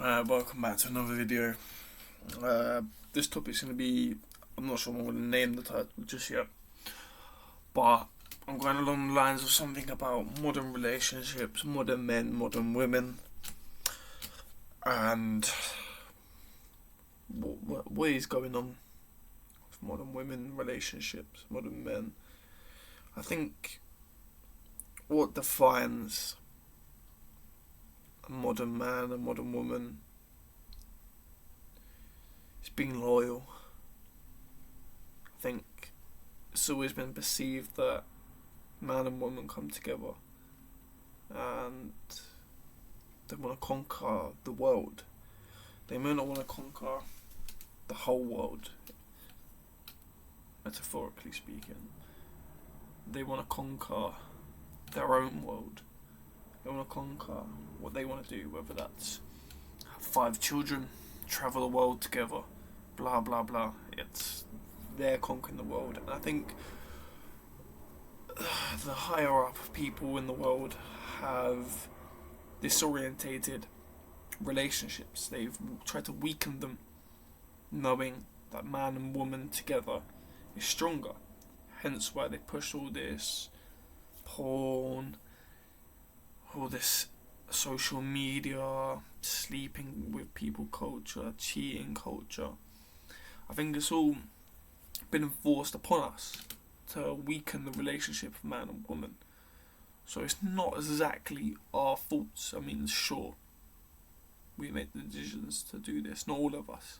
Welcome back to another video. This topic's going to be, I'm not sure I'm going to name the title just yet, but I'm going along the lines of something about modern relationships, modern men, modern women, and what is going on with modern women, relationships, modern men. I think what defines a modern man, a modern woman, is being loyal. I think it's always been perceived that man and woman come together and they want to conquer the world. They may not want to conquer the whole world, metaphorically speaking. They want to conquer their own world. They want to conquer what they want to do, whether that's have 5 children, travel the world together, blah blah blah. They're conquering the world, and I think the higher up people in the world have disorientated relationships. They've tried to weaken them, knowing that man and woman together is stronger. Hence why they push all this porn, all this social media, sleeping with people culture, cheating culture. I think it's all been enforced upon us to weaken the relationship of man and woman. So it's not exactly our faults. I mean, sure, we made the decisions to do this, not all of us.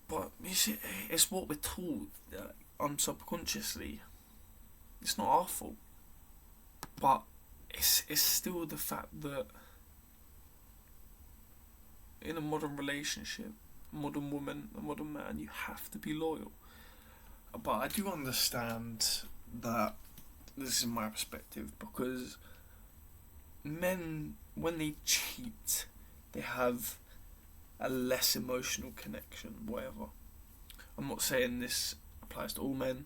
But you see, it's what we're taught subconsciously. It's not our fault. But it's still the fact that in a modern relationship, modern woman, a modern man, you have to be loyal. But I do understand that this is my perspective, because men, when they cheat, they have a less emotional connection, whatever. I'm not saying this applies to all men,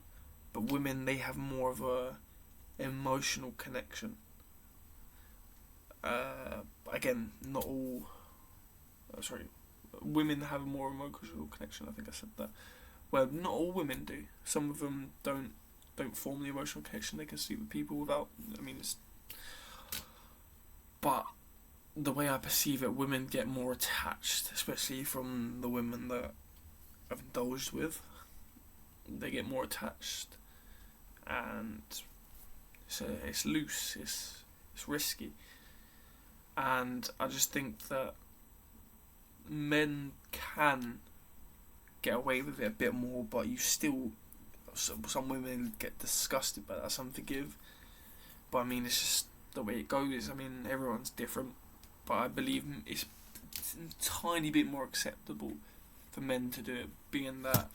but women, they have more of a emotional connection. Again, not all. Women have a more emotional connection. I think I said that. Well, not all women do. Some of them don't form the emotional connection. They can sleep with people without. But the way I perceive it, women get more attached, especially from the women that I've indulged with. They get more attached, and it's loose, it's risky, and I just think that men can get away with it a bit more, but you still, some women get disgusted by that, some forgive, but I mean, it's just the way it goes. I mean, everyone's different, but I believe it's a tiny bit more acceptable for men to do it, being that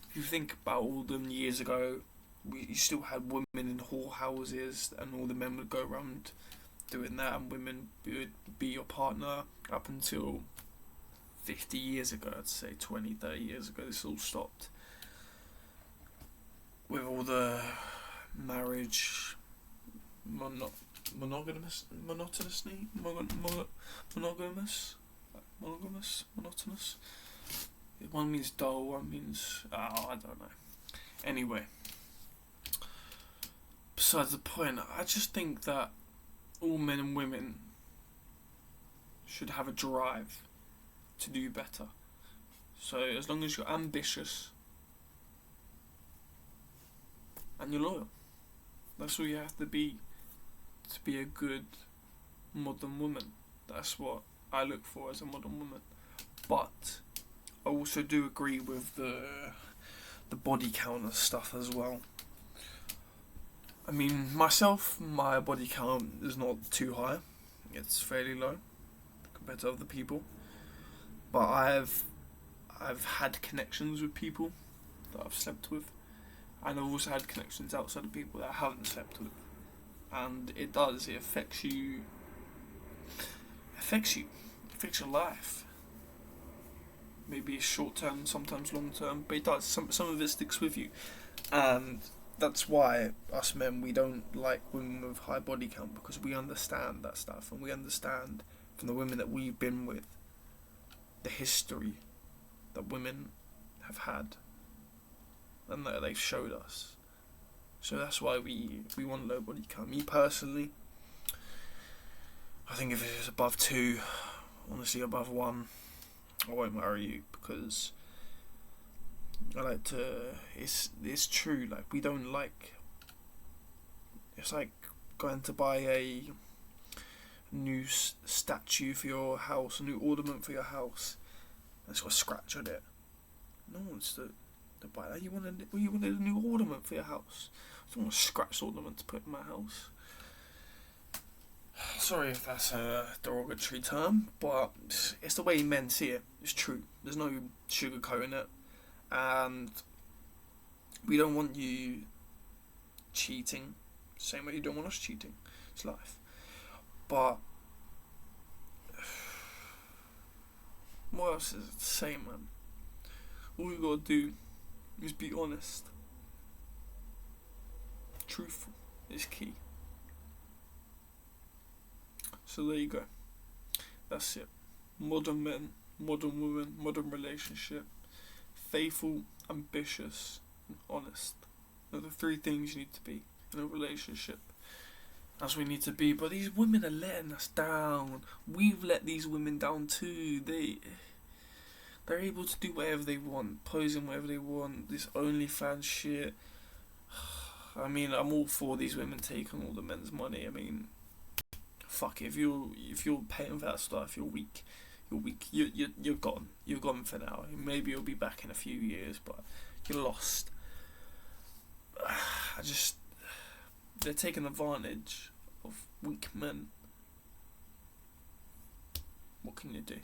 if you think about all them years ago, you still had women in whorehouses, and all the men would go around doing that, and women would be your partner up until 50 years ago, I'd say 20, 30 years ago. This all stopped with all the marriage monotonous. One means dull, one means I don't know. Anyway, besides the point, I just think that all men and women should have a drive to do better. So as long as you're ambitious and you're loyal, that's all you have to be a good modern woman. That's what I look for as a modern woman. But I also do agree with the body count and stuff as well. I mean, myself, my body count is not too high. It's fairly low compared to other people. But I've had connections with people that I've slept with, and I've also had connections outside of people that I haven't slept with. And it affects you. It affects your life. Maybe it's short term, sometimes long term, but it does. Some of it sticks with you, and that's why us men, we don't like women with high body count, because we understand that stuff, and we understand from the women that we've been with, the history that women have had and that they've showed us. So that's why we want low body count. Me personally, I think if it's above 2, honestly above 1, I won't marry you, because I like to. It's true. Like, we don't like. It's like going to buy a new statue for your house, a new ornament for your house. It's got a scratch on it. No one wants to buy that. You wanted a new ornament for your house. I don't want a scratch ornament to put in my house. Sorry if that's a derogatory term, but it's the way men see it. It's true. There's no sugarcoating it. And we don't want you cheating. Same way you don't want us cheating. It's life. But what else is it to say, man? All you gotta do is be honest. Truthful is key. So there you go. That's it. Modern men, modern women, modern relationship. Faithful, ambitious, and honest. They're the 3 things you need to be in a relationship. As we need to be. But these women are letting us down. We've let these women down too. They're able to do whatever they want, posing whatever they want. This OnlyFans shit. I mean, I'm all for these women taking all the men's money. I mean, fuck it. If you're paying for that stuff, you're weak. You're weak. You're gone. You're gone for now. Maybe you'll be back in a few years, but you're lost. They're taking advantage of weak men. What can you do?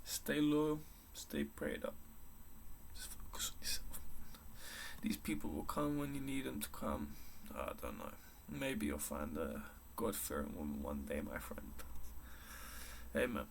Stay loyal. Stay prayed up. Just focus on yourself. These people will come when you need them to come. I don't know. Maybe you'll find a God-fearing woman one day, my friend. Amen.